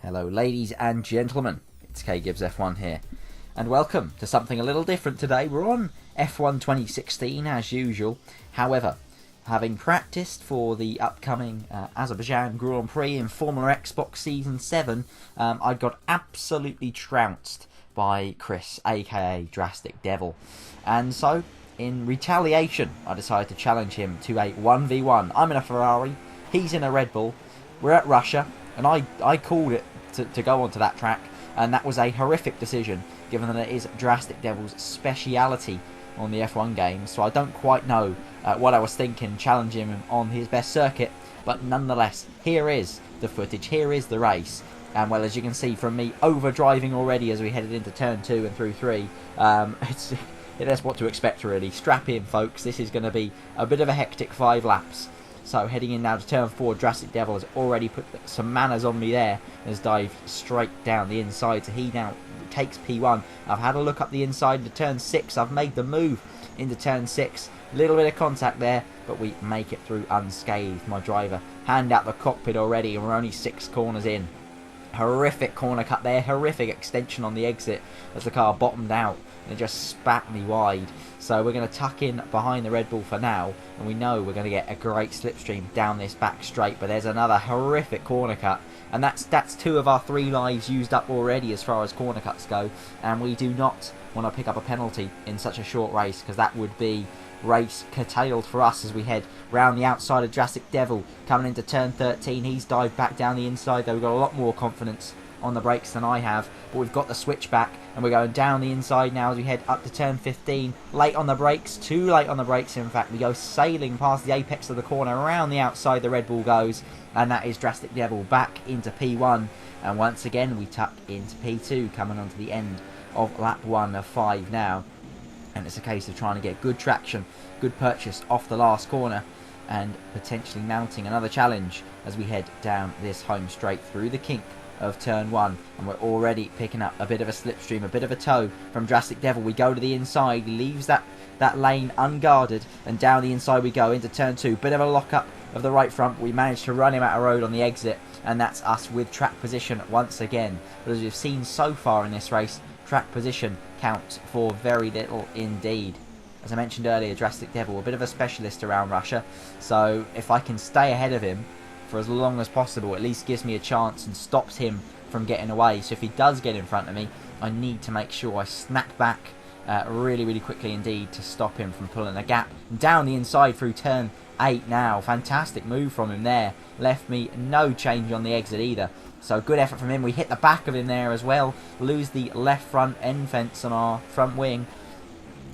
Hello ladies and gentlemen, it's K Gibbs F1 here, and welcome to something a little different today. We're on F1 2016 as usual. However, having practiced for the upcoming Azerbaijan Grand Prix in Formula Xbox Season 7, I got absolutely trounced by Chris, aka Dra5tiC DeViL, and so in retaliation I decided to challenge him to a 1v1. I'm in a Ferrari, he's in a Red Bull, we're at Russia, and I called it to go onto that track, and that was a horrific decision given that it is Dra5tiC DeViL's speciality on the F1 game. So I don't quite know what I was thinking challenging him on his best circuit, but nonetheless, here is the footage, here is the race, and well, as you can see from me overdriving already as we headed into turn 2 and through 3, that's what to expect really. Strap in folks, this is going to be a bit of a hectic 5 laps. So heading in now to turn 4, Dra5tiC DeViL has already put some manners on me there, has dived straight down the inside, so he now takes P1. I've had a look up the inside into turn 6, I've made the move into turn 6, a little bit of contact there, but we make it through unscathed. My driver hand out the cockpit already, and we're only 6 corners in. Horrific corner cut there, horrific extension on the exit as the car bottomed out and it just spat me wide. So we're going to tuck in behind the Red Bull for now, and we know we're going to get a great slipstream down this back straight, but there's another horrific corner cut, and that's 2 of our 3 lives used up already as far as corner cuts go, and we do not want to pick up a penalty in such a short race, because that would be race curtailed for us as we head round the outside of Dra5tiC DeViL. Coming into turn 13, he's dived back down the inside, though we've got a lot more confidence on the brakes than I have, but we've got the switch back and we're going down the inside now as we head up to turn 15. Late on the brakes, too late on the brakes in fact. We go sailing past the apex of the corner, around the outside the Red Bull goes, and that is Dra5tiC DeViL back into P1, and once again we tuck into P2 coming onto the end of lap 1 of 5 now, and it's a case of trying to get good traction, good purchase off the last corner, and potentially mounting another challenge as we head down this home straight through the kink of turn 1, and we're already picking up a bit of a slipstream, a bit of a tow from Dra5tiC DeViL. We go to the inside, he leaves that lane unguarded, and down the inside we go into turn 2, bit of a lock up of the right front. We managed to run him out of road on the exit, and that's us with track position once again. But as we've seen so far in this race, track position counts for very little indeed. As I mentioned earlier, Dra5tiC DeViL, a bit of a specialist around Russia, so if I can stay ahead of him for as long as possible, at least gives me a chance and stops him from getting away. So if he does get in front of me, I need to make sure I snap back really quickly indeed to stop him from pulling a gap. And down the inside through turn 8 now, fantastic move from him there, left me no change on the exit either, so good effort from him. We hit the back of him there as well, lose the left front end fence on our front wing,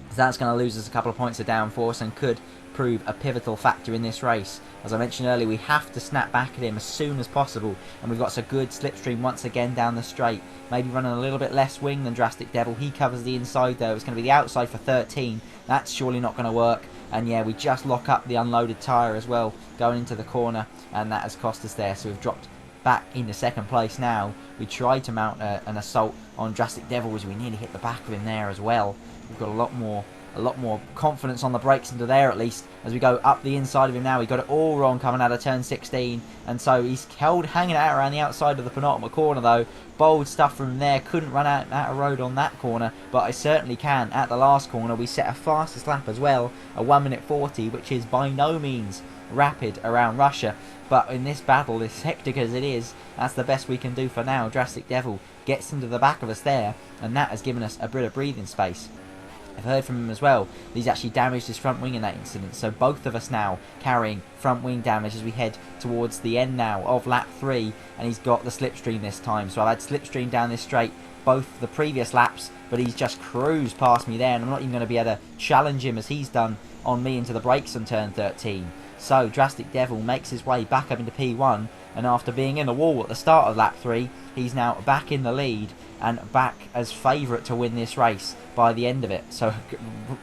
so that's going to lose us a couple of points of downforce and could prove a pivotal factor in this race. As I mentioned earlier, we have to snap back at him as soon as possible, and we've got a good slipstream once again down the straight, maybe running a little bit less wing than Dra5tiC DeViL. He covers the inside though, it's going to be the outside for 13, that's surely not going to work, and yeah, we just lock up the unloaded tyre as well going into the corner, and that has cost us there, so we've dropped back into second place now. We tried to mount an assault on Dra5tiC DeViL as we nearly hit the back of him there as well. We've got a lot more confidence on the brakes into there at least as we go up the inside of him now. We got it all wrong coming out of turn 16, and so he's hanging out around the outside of the penultimate corner though. Bold stuff from there, couldn't run out of road on that corner, but I certainly can at the last corner. We set a fastest lap as well, a 1:40, which is by no means rapid around Russia, but in this battle, as hectic as it is, that's the best we can do for now. Dra5tiC DeViL gets into the back of us there, and that has given us a bit of breathing space. I've heard from him as well, he's actually damaged his front wing in that incident, so both of us now carrying front wing damage as we head towards the end now of lap 3, and he's got the slipstream this time. So I've had slipstream down this straight both the previous laps, but he's just cruised past me there, and I'm not even going to be able to challenge him as he's done on me into the brakes on turn 13. So Dra5tiC DeViL makes his way back up into P1, and after being in the wall at the start of lap 3, he's now back in the lead and back as favourite to win this race by the end of it. So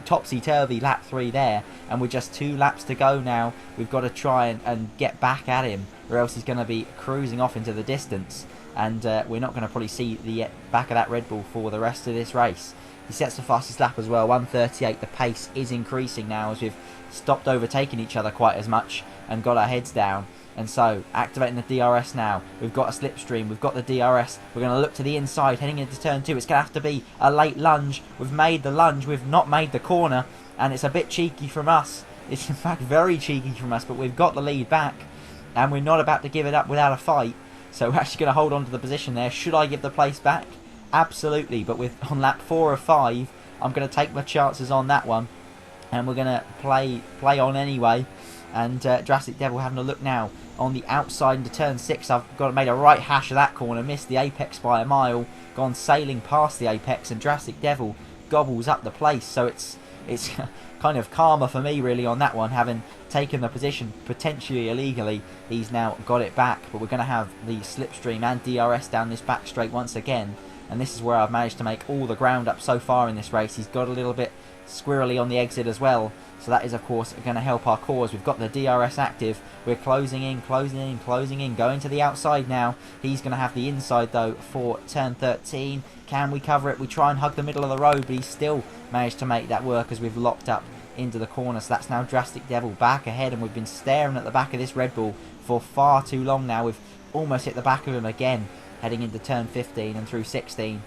topsy-turvy lap 3 there, and with just 2 laps to go now, we've got to try and get back at him, or else he's going to be cruising off into the distance, and we're not going to probably see the back of that Red Bull for the rest of this race. He sets the fastest lap as well, 1:38. The pace is increasing now as we've stopped overtaking each other quite as much and got our heads down. And so, activating the DRS now. We've got a slipstream. We've got the DRS. We're going to look to the inside, heading into turn 2. It's going to have to be a late lunge. We've made the lunge. We've not made the corner. And it's a bit cheeky from us. It's in fact very cheeky from us. But we've got the lead back. And we're not about to give it up without a fight. So we're actually going to hold on to the position there. Should I give the place back? Absolutely. But with on lap 4 of 5, I'm going to take my chances on that one. And we're going to play on anyway. And Dra5tiC DeViL having a look now on the outside into turn 6. I've made a right hash of that corner, missed the apex by a mile, gone sailing past the apex, and Dra5tiC DeViL gobbles up the place. So it's kind of karma for me really on that one, having taken the position potentially illegally. He's now got it back, but we're going to have the slipstream and DRS down this back straight once again. And this is where I've managed to make all the ground up so far in this race. He's got a little bit squirrely on the exit as well. So that is, of course, going to help our cause. We've got the DRS active. We're closing in, going to the outside now. He's going to have the inside, though, for turn 13. Can we cover it? We try and hug the middle of the road, but he's still managed to make that work as we've locked up into the corner. So that's now Dra5tiC DeViL back ahead, and we've been staring at the back of this Red Bull for far too long now. We've almost hit the back of him again, heading into turn 15 and through 16.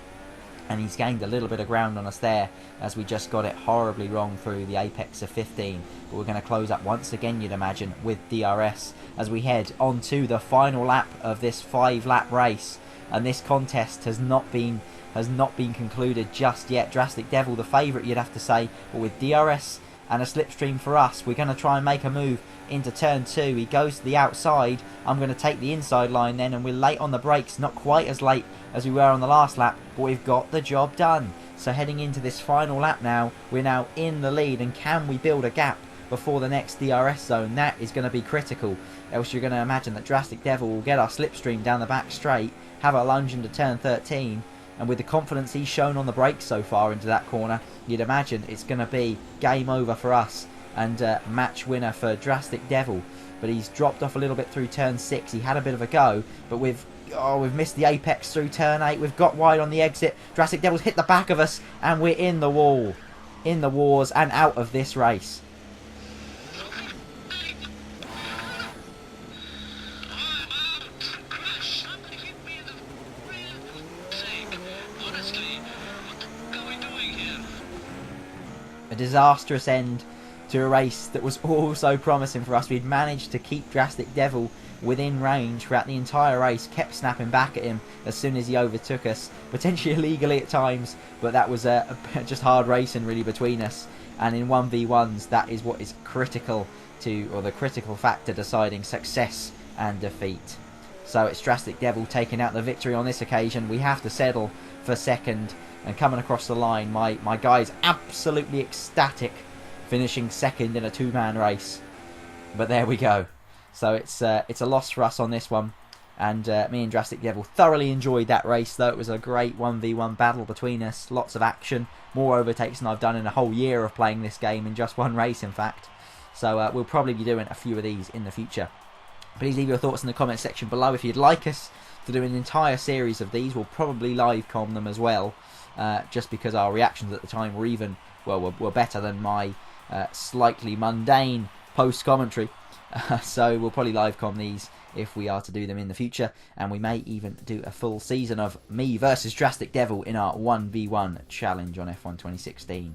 And he's gained a little bit of ground on us there as we just got it horribly wrong through the apex of 15. But we're going to close up once again, you'd imagine, with DRS as we head on to the final lap of this 5-lap race. And this contest has not been concluded just yet. Dra5tiC DeViL the favourite, you'd have to say, but with DRS and a slipstream for us, we're going to try and make a move into turn 2. He goes to the outside. I'm going to take the inside line then, and we're late on the brakes, not quite as late as we were on the last lap, but we've got the job done. So heading into this final lap now, we're now in the lead, and can we build a gap before the next DRS zone? That is going to be critical, else you're going to imagine that Dra5tiC DeViL will get our slipstream down the back straight, have a lunge into turn 13, and with the confidence he's shown on the brakes so far into that corner, you'd imagine it's going to be game over for us and match winner for Dra5tiC DeViL. But he's dropped off a little bit through turn 6. He had a bit of a go, but we've missed the apex through turn 8. We've got wide on the exit. Dra5tiC DeVil's hit the back of us, and we're in the wall, in the wars, and out of this race. A disastrous end to a race that was all so promising for us. We'd managed to keep Dra5tiC DeViL within range throughout the entire race, kept snapping back at him as soon as he overtook us, potentially illegally at times, but that was just hard racing really between us. And in 1v1s, that is what is critical to, or the critical factor deciding success and defeat. So it's Dra5tiC DeViL taking out the victory on this occasion. We have to settle for second, and coming across the line, my guy's absolutely ecstatic, finishing second in a two-man race. But there we go. So it's a loss for us on this one, and me and Dra5tiC DeViL thoroughly enjoyed that race, though it was a great 1v1 battle between us. Lots of action, more overtakes than I've done in a whole year of playing this game, in just one race in fact. So we'll probably be doing a few of these in the future. Please leave your thoughts in the comment section below. If you'd like us to do an entire series of these, we'll probably live com them as well, just because our reactions at the time were even, well, were better than my slightly mundane post commentary. So we'll probably live com these if we are to do them in the future, and we may even do a full season of me versus Dra5tiC DeViL in our 1v1 challenge on F1 2016.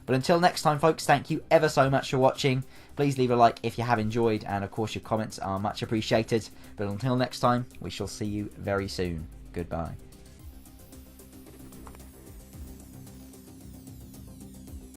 But until next time, folks, thank you ever so much for watching. Please leave a like if you have enjoyed, and of course your comments are much appreciated. But until next time, we shall see you very soon. Goodbye.